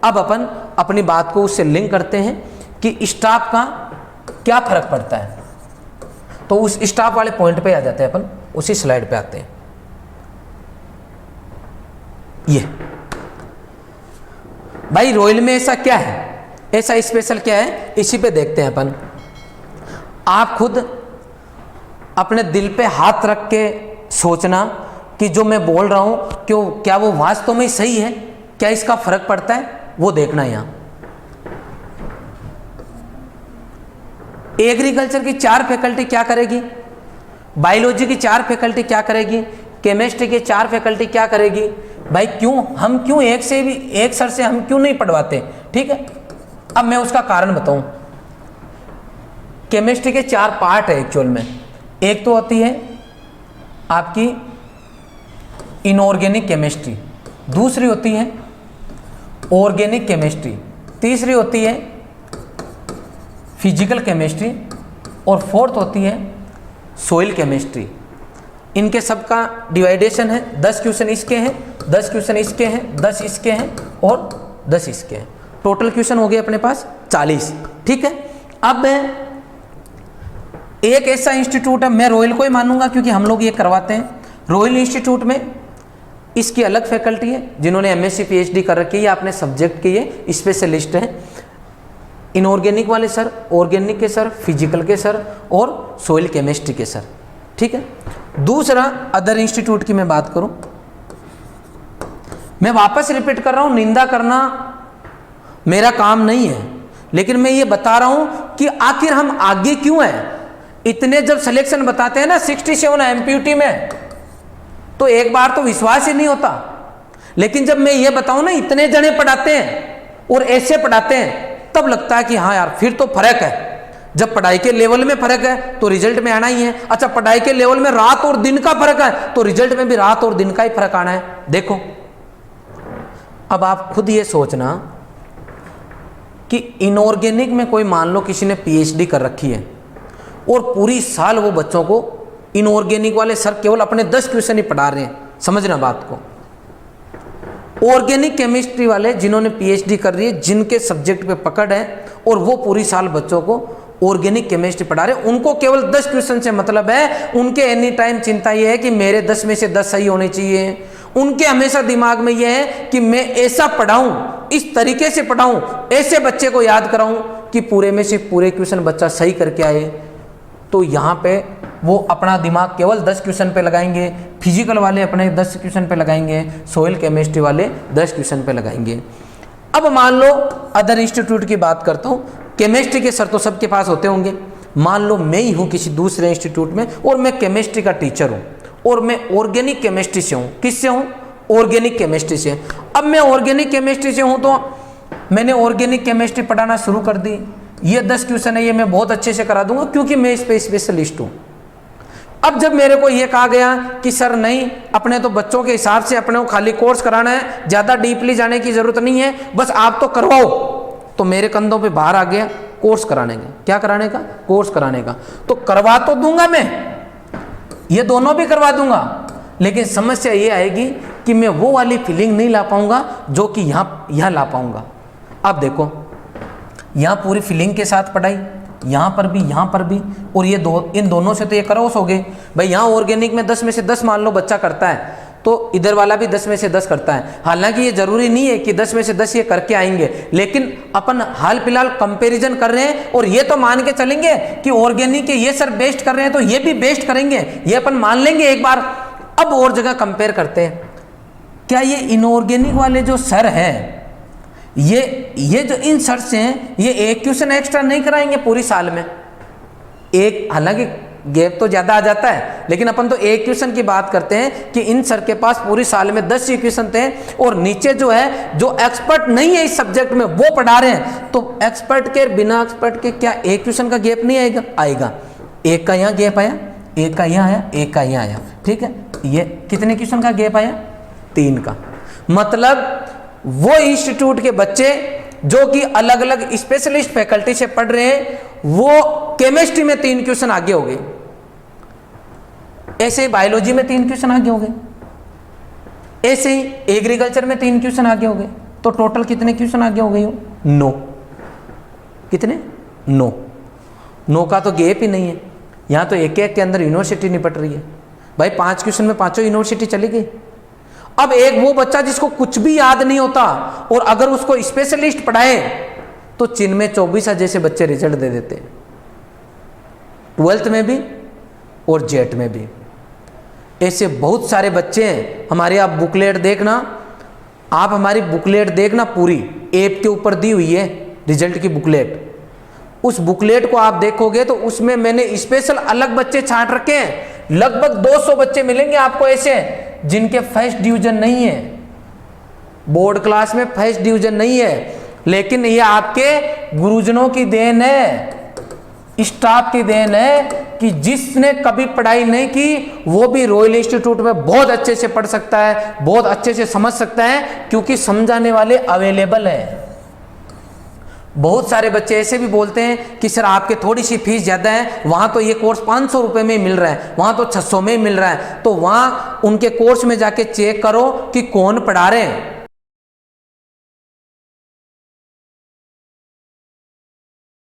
अब अपन अपनी बात को उससे लिंक करते हैं कि स्टाफ का क्या फर्क पड़ता है। तो उस स्टाफ वाले पॉइंट पे आ जाते हैं अपन, उसी स्लाइड पे आते हैं। ये भाई रॉयल में ऐसा क्या है, ऐसा स्पेशल क्या है, इसी पे देखते हैं अपन। आप खुद अपने दिल पे हाथ रख के सोचना कि जो मैं बोल रहा हूं क्यों, क्या वो वास्तव में सही है, क्या इसका फर्क पड़ता है, वो देखना है। यहां एग्रीकल्चर की 4 फैकल्टी क्या करेगी, बायोलॉजी की 4 फैकल्टी क्या करेगी, केमिस्ट्री की 4 फैकल्टी क्या करेगी। भाई क्यों हम क्यों एक सर से हम क्यों नहीं पढ़वाते, ठीक है। अब मैं उसका कारण बताऊं। केमिस्ट्री के 4 पार्ट है एक्चुअल में। एक तो होती है आपकी इनऑर्गेनिक केमिस्ट्री, दूसरी होती है ऑर्गेनिक केमिस्ट्री, तीसरी होती है फिजिकल केमिस्ट्री और फोर्थ होती है सोइल केमिस्ट्री। इनके सब का डिवाइडेशन है, 10 क्वेश्चन इसके हैं, 10 क्वेश्चन इसके हैं, 10 इसके हैं और 10 इसके हैं। टोटल क्वेश्चन हो गए अपने पास 40, ठीक है। अब एक ऐसा इंस्टीट्यूट है, मैं रॉयल को ही मानूंगा क्योंकि हम लोग ये करवाते हैं। रॉयल इंस्टीट्यूट में इसकी अलग फैकल्टी है जिन्होंने एमएससी पीएचडी कर रखी है या अपने सब्जेक्ट के ये स्पेशलिस्ट हैं। इनऑर्गेनिक वाले सर, ऑर्गेनिक के सर, फिजिकल के सर और सोइल केमिस्ट्री के सर, ठीक है। दूसरा अदर इंस्टीट्यूट की मैं बात करूं, मैं वापस रिपीट कर रहा हूं, निंदा करना मेरा काम नहीं है, लेकिन मैं ये बता रहा हूं कि आखिर हम आगे क्यों हैं। इतने जब सिलेक्शन बताते हैं ना 67 एमपीयूटी में, तो एक बार तो विश्वास ही नहीं होता। लेकिन जब मैं ये बताऊं ना इतने जने पढ़ाते हैं और ऐसे पढ़ाते हैं, तब लगता है कि हाँ यार फिर तो फर्क है। जब पढ़ाई के लेवल में फर्क है तो रिजल्ट में आना ही है। अच्छा, पढ़ाई के लेवल में रात और दिन का फर्क है तो रिजल्ट में भी रात और दिन का ही फर्क आना है। देखो अब आप खुद ये सोचना कि इनऑर्गेनिक में कोई मान लो किसी ने पीएचडी कर रखी है और पूरी साल वो बच्चों को, इनऑर्गेनिक वाले सर केवल अपने 10 क्वेश्चन ही पढ़ा रहे हैं, समझना बात को। ऑर्गेनिक केमिस्ट्री वाले जिन्होंने पीएचडी कर रही है, जिनके सब्जेक्ट पे पकड़ है और वो पूरी साल बच्चों को ऑर्गेनिक केमिस्ट्री पढ़ा रहे, उनको केवल 10 क्वेश्चन से मतलब है। उनके एनी टाइम चिंता ये है कि मेरे 10 में से 10 सही होने चाहिए। उनके हमेशा दिमाग में ये है कि मैं ऐसा पढ़ाऊं, इस तरीके से पढ़ाऊं, ऐसे बच्चे को याद कराऊं कि पूरे में से पूरे क्वेश्चन बच्चा सही करके आए। तो यहाँ पे वो अपना दिमाग केवल 10 क्वेश्चन पे लगाएंगे, फिजिकल वाले अपने 10 क्वेश्चन पे लगाएंगे, सोइल केमिस्ट्री वाले 10 क्वेश्चन पे लगाएंगे। अब मान लो अदर इंस्टीट्यूट की बात करता हूँ, केमिस्ट्री के सर तो सबके पास होते होंगे। मान लो मैं ही हूँ किसी दूसरे इंस्टीट्यूट में और मैं केमिस्ट्री का टीचर हूँ और मैं ऑर्गेनिक केमिस्ट्री से हूँ। किससे हूँ? ऑर्गेनिक केमिस्ट्री से। अब मैं ऑर्गेनिक केमिस्ट्री से हूँ तो मैंने ऑर्गेनिक केमिस्ट्री पढ़ाना शुरू कर दी। ये 10 क्वेश्चन है, ये मैं बहुत अच्छे से करा दूंगा क्योंकि मैं इस पे स्पेशलिस्ट हूँ। अब जब मेरे को ये कहा गया कि सर नहीं, अपने तो बच्चों के हिसाब से अपने को खाली कोर्स कराना है, ज़्यादा डीपली जाने की ज़रूरत नहीं है, बस आप तो करवाओ, तो मेरे कंधों पे बाहर आ गया कोर्स कराने का। क्या कराने का? कोर्स कराने का। तो करवा तो दूंगा मैं, ये दोनों भी करवा दूंगा, लेकिन समस्या ये आएगी कि मैं वो वाली फीलिंग नहीं ला पाऊंगा जो कि यहाँ ला पाऊंगा। अब देखो, यहाँ पूरी फीलिंग के साथ पढ़ाई, यहाँ पर भी, और ये इन दोनों से तो ये क्रॉस हो गए। भाई यहाँ ऑर्गेनिक में 10 में से 10 मान लो बच्चा करता है, तो इधर वाला भी 10 में से 10 करता है। हालांकि ये जरूरी नहीं है कि 10 में से 10 ये करके आएंगे, लेकिन अपन हाल फिलहाल कंपैरिजन कर रहे हैं और ये तो मान के चलेंगे कि ऑर्गेनिक के ये सर बेस्ट कर रहे हैं तो ये भी बेस्ट करेंगे, ये अपन मान लेंगे एक बार। अब और जगह कंपेयर करते हैं, क्या ये इनऑर्गेनिक वाले जो सर हैं, ये जो इन सर से हैं, ये एक क्वेश्चन एक्स्ट्रा नहीं कराएंगे पूरी साल में? एक, हालांकि गैप तो ज्यादा आ जाता है, लेकिन अपन तो एक क्वेश्चन की बात करते हैं कि इन सर के पास पूरी साल में 10 क्वेश्चन थे और नीचे जो है जो एक्सपर्ट नहीं है इस सब्जेक्ट में वो पढ़ा रहे हैं, तो एक्सपर्ट के बिना एक्सपर्ट के क्या एक क्वेश्चन का गैप नहीं आएगा? आएगा। एक का यहाँ गैप आया, एक का यहाँ आया, एक का यहाँ आया, ठीक है। ये कितने क्वेश्चन का गैप आया? 3 का। मतलब वो इंस्टीट्यूट के बच्चे जो कि अलग अलग स्पेशलिस्ट फैकल्टी से पढ़ रहे हैं, वो केमिस्ट्री में 3 क्वेश्चन आगे हो गए, ऐसे ही बायोलॉजी में 3 क्वेश्चन आगे हो गए, ऐसे ही एग्रीकल्चर में 3 क्वेश्चन आगे हो गए। तो टोटल कितने क्वेश्चन आगे हो गई हो? 9। कितने? 9 का तो गैप ही नहीं है। यहाँ तो एक एक के अंदर यूनिवर्सिटी निपट रही है भाई। 5 क्वेश्चन में 5 यूनिवर्सिटी चली गई। अब एक वो बच्चा जिसको कुछ भी याद नहीं होता और अगर उसको स्पेशलिस्ट पढ़ाए तो चिन्ह में 24 जैसे बच्चे रिजल्ट दे देते हैं, 12th में भी और जेट में भी। ऐसे बहुत सारे बच्चे हैं हमारे। आप बुकलेट देखना, आप हमारी बुकलेट देखना, पूरी ऐप के ऊपर दी हुई है रिजल्ट की बुकलेट। उस बुकलेट को आप देखोगे तो उसमें मैंने स्पेशल अलग बच्चे छांट रखे हैं। लगभग 200 बच्चे मिलेंगे आपको ऐसे जिनके फर्स्ट डिवीजन नहीं है, बोर्ड क्लास में फर्स्ट डिवीजन नहीं है, लेकिन ये आपके गुरुजनों की देन है, स्टाफ की देन है कि जिसने कभी पढ़ाई नहीं की वो भी रॉयल इंस्टीट्यूट में बहुत अच्छे से पढ़ सकता है, बहुत अच्छे से समझ सकता है, क्योंकि समझाने वाले अवेलेबल हैं। बहुत सारे बच्चे ऐसे भी बोलते हैं कि सर आपके थोड़ी सी फीस ज़्यादा है, वहाँ तो ये कोर्स 500 रुपये में मिल रहा है, वहाँ तो 600 में मिल रहा है। तो वहाँ उनके कोर्स में जाके चेक करो कि कौन पढ़ा रहे हैं।